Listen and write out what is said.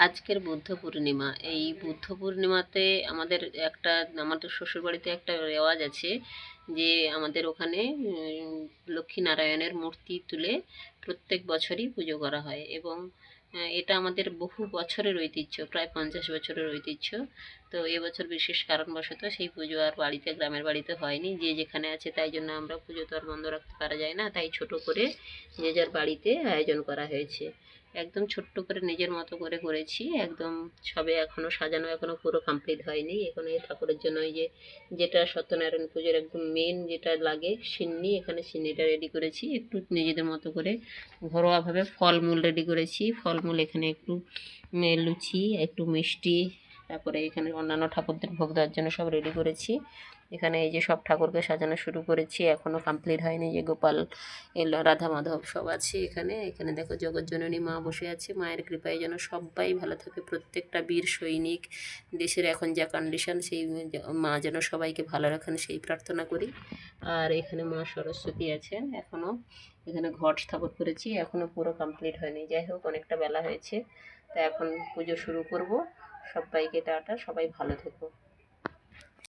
আজকের বুদ্ধ পূর্ণিমা। এই বুদ্ধ পূর্ণিমাতে আমাদের শ্বশুরবাড়িতে একটা রেওয়াজ আছে যে আমাদের ওখানে লক্ষ্মীনারায়ণের মূর্তি তুলে প্রত্যেক বছরই পুজো করা হয় এবং এটা আমাদের বহু বছরের ঐতিহ্য, প্রায় 50 বছরের ঐতিহ্য। তো এবছর বিশেষ কারণবশত সেই পুজো আর বাড়িতে, গ্রামের বাড়িতে হয়নি। যে যেখানে আছে তাই জন্য আমরা পুজো তো আর বন্ধ রাখতে পারা যায় না, তাই ছোট করে যে যার বাড়িতে আয়োজন করা হয়েছে। একদম ছোট্ট করে নিজের মতো করে করেছি একদম। সবে এখনও সাজানো এখনও পুরো কমপ্লিট হয়নি। এখন এই ঠাকুরের জন্য ওই যে যেটা সত্যনারায়ণ পুজোর একদম মেন যেটা লাগে সিন্নি, এখানে সিন্নিটা রেডি করেছি একটু নিজেদের মতো করে। ঘরোয়াভাবে ফলমূল রেডি করেছি। ফলমূল এখানে একটু লুচি, একটু মিষ্টি, তারপরে এখানে অন্যান্য ঠাকুরদের ভোগ দেওয়ার জন্য সব রেডি করেছি। এখানে এই যে সব ঠাকুরকে সাজানো শুরু করেছি, এখনও কমপ্লিট হয়নি। যে গোপাল, এলো রাধা মাধব সব আছে এখানে। এখানে দেখো জগৎজননী মা বসে আছে। মায়ের কৃপায় যেন সবাই ভালো থাকে, প্রত্যেকটা বীর সৈনিক, দেশের এখন যা কন্ডিশন, সেই মা যেন সবাইকে ভালো রাখেন সেই প্রার্থনা করি। আর এখানে মা সরস্বতী আছেন এখনও। এখানে ঘট স্থাপন করেছি, এখনও পুরো কমপ্লিট হয়নি। যাই হোক, অনেকটা বেলা হয়েছে, তা এখন পুজো শুরু করব। সবাইকে টাটা, সবাই ভালো থেকো।